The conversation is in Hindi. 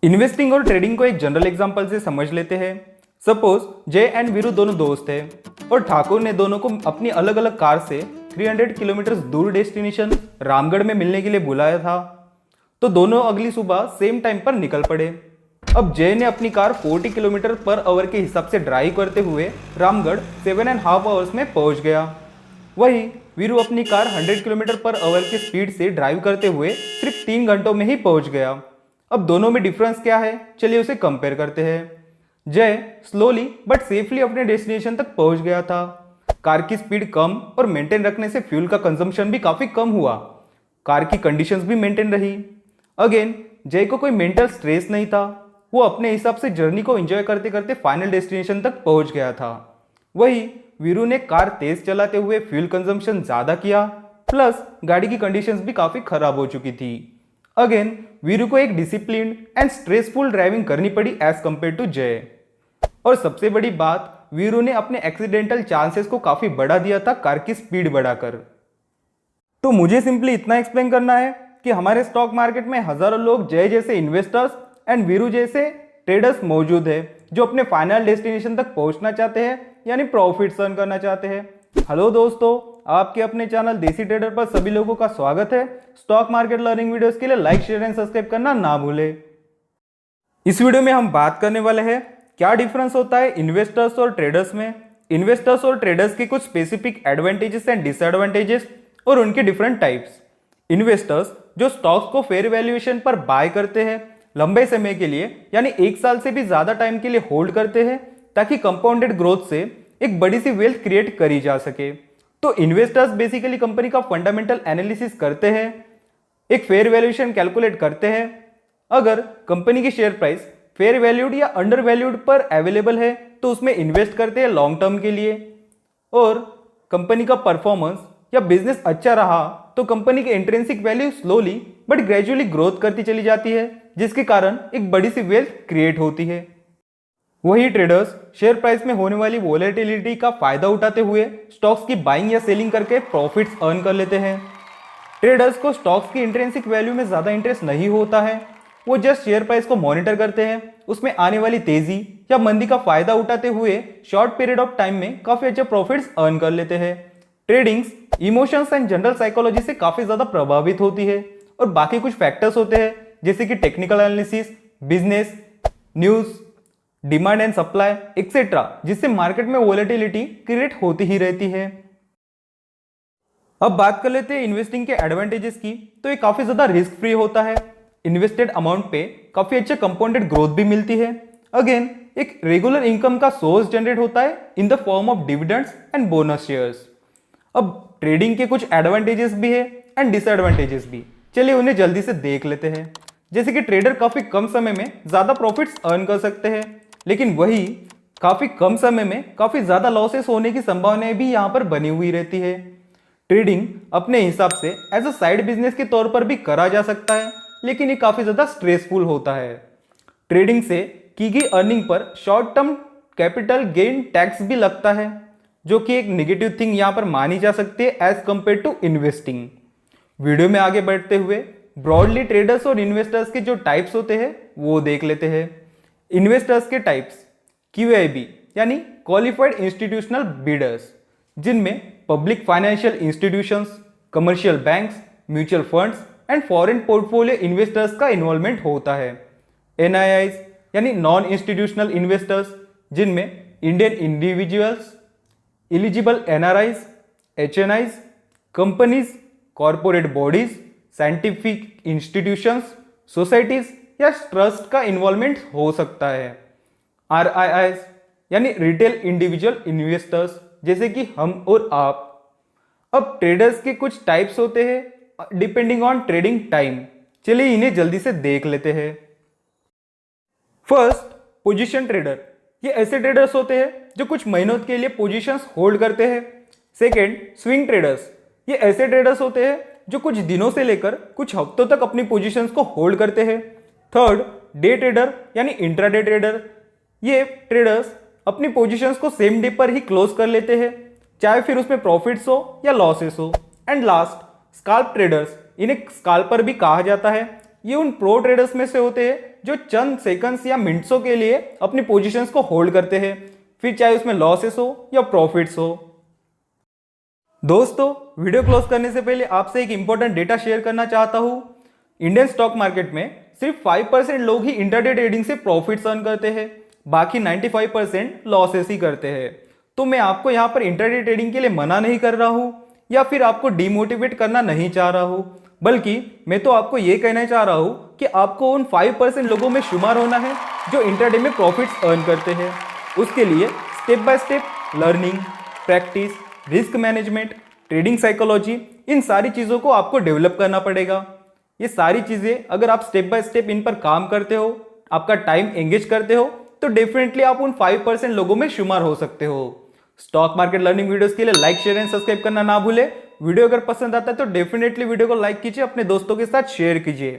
इन्वेस्टिंग और ट्रेडिंग को एक जनरल एग्जांपल से समझ लेते हैं। सपोज जय एंड वीरू दोनों दोस्त हैं और ठाकुर ने दोनों को अपनी अलग अलग कार से 300 किलोमीटर दूर डेस्टिनेशन रामगढ़ में मिलने के लिए बुलाया था। तो दोनों अगली सुबह सेम टाइम पर निकल पड़े। अब जय ने अपनी कार 40 किलोमीटर पर आवर के हिसाब से ड्राइव करते हुए रामगढ़ 7.5 आवर्स में पहुंच गया। वहीं वीरू अपनी कार 100 किलोमीटर पर आवर की स्पीड से ड्राइव करते हुए सिर्फ 3 घंटों में ही पहुंच गया। अब दोनों में डिफरेंस क्या है, चलिए उसे कंपेयर करते हैं। जय स्लोली बट सेफली अपने डेस्टिनेशन तक पहुंच गया था। कार की स्पीड कम और मेंटेन रखने से फ्यूल का कंजम्पशन भी काफी कम हुआ। कार की कंडीशंस भी मेंटेन रही। अगेन जय को कोई मेंटल स्ट्रेस नहीं था, वो अपने हिसाब से जर्नी को एंजॉय करते करते फाइनल डेस्टिनेशन तक पहुंच गया था। वही वीरू ने कार तेज चलाते हुए फ्यूल कंजम्पशन ज्यादा किया, प्लस गाड़ी की कंडीशंस भी काफी खराब हो चुकी थी। अगेन वीरू को एक डिसिप्लिन्ड एंड स्ट्रेसफुल ड्राइविंग करनी पड़ी एज कंपेयर टू जय। और सबसे बड़ी बात, वीरू ने अपने एक्सीडेंटल चांसेस को काफी बढ़ा दिया था कार की स्पीड बढ़ाकर। तो मुझे सिंपली इतना एक्सप्लेन करना है कि हमारे स्टॉक मार्केट में हजारों लोग जय जैसे इन्वेस्टर्स एंड वीरू जैसे ट्रेडर्स मौजूद है जो अपने फाइनल डेस्टिनेशन तक पहुंचना चाहते हैं, यानी प्रॉफिट अर्न करना चाहते हैं। हेलो दोस्तों, आपके अपने चैनल देसी ट्रेडर पर सभी लोगों का स्वागत है। स्टॉक मार्केट लर्निंग वीडियोस के लिए लाइक शेयर एंड सब्सक्राइब करना ना भूलें। इस वीडियो में हम बात करने वाले हैं क्या डिफरेंस होता है इन्वेस्टर्स और ट्रेडर्स में, इन्वेस्टर्स और ट्रेडर्स के कुछ स्पेसिफिक एडवांटेजेस एंड डिसएडवांटेजेस और उनके डिफरेंट टाइप्स। इन्वेस्टर्स जो स्टॉक्स को फेयर वैल्यूएशन पर बाय करते हैं, लंबे समय के लिए यानी 1 साल से भी ज्यादा टाइम के लिए होल्ड करते हैं ताकि कंपाउंडेड ग्रोथ से एक बड़ी सी वेल्थ क्रिएट करी जा सके। तो इन्वेस्टर्स बेसिकली कंपनी का फंडामेंटल एनालिसिस करते हैं, एक फेयर वैल्यूएशन कैलकुलेट करते हैं। अगर कंपनी की शेयर प्राइस फेयर वैल्यूड या अंडर वैल्यूड पर अवेलेबल है तो उसमें इन्वेस्ट करते हैं लॉन्ग टर्म के लिए। और कंपनी का परफॉर्मेंस या बिजनेस अच्छा रहा तो कंपनी की intrinsic value slowly but gradually growth करती चली जाती है, जिसके कारण एक बड़ी सी वेल्थ क्रिएट होती है। वही ट्रेडर्स शेयर प्राइस में होने वाली वोलेटिलिटी का फायदा उठाते हुए स्टॉक्स की बाइंग या सेलिंग करके प्रॉफिट्स अर्न कर लेते हैं। ट्रेडर्स को स्टॉक्स की इंट्रिंसिक वैल्यू में ज्यादा इंटरेस्ट नहीं होता है, वो जस्ट शेयर प्राइस को मॉनिटर करते हैं, उसमें आने वाली तेजी या मंदी का फायदा उठाते हुए शॉर्ट पीरियड ऑफ टाइम में काफी अच्छे प्रॉफिट्स अर्न कर लेते हैं। Tradings emotions and general psychology से काफी ज्यादा प्रभावित होती है और बाकी कुछ फैक्टर्स होते हैं जैसे कि technical analysis, business, news, demand and supply etcetera, जिससे मार्केट में वोलेटिलिटी क्रिएट होती ही रहती है। अब बात कर लेते हैं इन्वेस्टिंग के एडवांटेजेस की। तो ये काफी ज्यादा रिस्क फ्री होता है, इन्वेस्टेड अमाउंट पे काफी अच्छे कंपाउंडेड ग्रोथ भी मिलती है। अगेन एक रेगुलर इनकम का सोर्स जनरेट होता है in the form of dividends and bonus shares. अब ट्रेडिंग के कुछ एडवांटेजेस भी है एंड डिसएडवांटेजेस भी, चलिए उन्हें जल्दी से देख लेते हैं। जैसे कि ट्रेडर काफी कम समय में ज्यादा प्रॉफिट्स अर्न कर सकते हैं, लेकिन वही काफी कम समय में काफी ज्यादा लॉसेस होने की संभावनाएं भी यहां पर बनी हुई रहती है। ट्रेडिंग अपने हिसाब से एज अ साइड बिजनेस के तौर पर भी करा जा सकता है, लेकिन ये काफी ज्यादा स्ट्रेसफुल होता है। ट्रेडिंग से की गई earning per short term capital gain tax भी लगता है, जो कि एक नेगेटिव थिंग यहां पर मानी जा सकती है as compare to investing. Video में आगे बढ़ते हुए ब्रॉडली ट्रेडर्स और इन्वेस्टर्स के जो टाइप्स होते हैं वो देख लेते हैं। इन्वेस्टर्स के टाइप्स QIB यानी क्वालिफाइड इंस्टीट्यूशनल बिडर्स, जिनमें public financial institutions, commercial banks, mutual funds and foreign portfolio investors का इन्वॉल्वमेंट होता है। NIIs यानी नॉन इंस्टीट्यूशनल इन्वेस्टर्स, जिनमें Indian individuals, eligible NRIs, HNIs, companies, corporate bodies, scientific institutions, societies या ट्रस्ट का इन्वॉल्वमेंट हो सकता है। RIIs यानी रिटेल इंडिविजुअल इन्वेस्टर्स, जैसे कि हम और आप। अब ट्रेडर्स के कुछ टाइप्स होते हैं डिपेंडिंग ऑन ट्रेडिंग टाइम, चलिए इन्हें जल्दी से देख लेते हैं। फर्स्ट, पोजीशन ट्रेडर, ये ऐसे ट्रेडर्स होते हैं जो कुछ महीनों के लिए पोजीशंस होल्ड करते हैं। सेकेंड, स्विंग ट्रेडर्स, ये ऐसे ट्रेडर्स होते हैं जो कुछ दिनों से लेकर कुछ हफ्तों तक अपनी पोजीशंस को होल्ड करते हैं। थर्ड, डे ट्रेडर यानी इंट्राडे ट्रेडर, ये ट्रेडर्स अपनी पोजीशंस को सेम डे पर ही क्लोज कर लेते हैं, चाहे फिर उसमें प्रॉफिट्स हो या लॉसेस हो। एंड लास्ट, स्काल्प ट्रेडर्स, इन्हें स्काल्पर भी कहा जाता है। ये उन प्रो ट्रेडर्स में से होते हैं जो चंद सेकंड्स या मिनट्सों के लिए अपनी पोजीशंस को होल्ड करते हैं, फिर चाहे उसमें लॉसेस हो या प्रॉफिट्स हो। दोस्तों, वीडियो क्लोज करने से पहले आपसे एक इंपॉर्टेंट डेटा शेयर करना चाहता हूं। इंडियन स्टॉक मार्केट में सिर्फ 5% लोग ही इंट्राडे ट्रेडिंग से प्रॉफिट्स अर्न करते हैं, बाकी 95% लॉसेस ही करते हैं। तो मैं आपको यहां पर इंट्राडे ट्रेडिंग के लिए मना नहीं कर रहा हूं या फिर आपको डिमोटिवेट करना नहीं चाह रहा हूं, बल्कि मैं तो आपको यह कहना चाह रहा हूं कि आपको उन 5% लोगों में शुमार होना है जो इंट्राडे में प्रॉफिट्स अर्न करते हैं। उसके लिए step by step learning, practice, risk management, trading psychology, इन सारी चीज़ों को आपको डेवलप करना पड़ेगा। ये सारी चीज़ें अगर आप स्टेप बाय स्टेप इन पर काम करते हो, आपका टाइम एंगेज करते हो, तो डेफिनेटली आप उन 5% लोगों में शुमार हो सकते हो। स्टॉक मार्केट लर्निंग वीडियोस के लिए लाइक, शेयर एंड सब्सक्राइब करना ना भूले। वीडियो अगर पसंद आता है तो डेफिनेटली वीडियो को लाइक कीजिए, अपने दोस्तों के साथ शेयर कीजिए।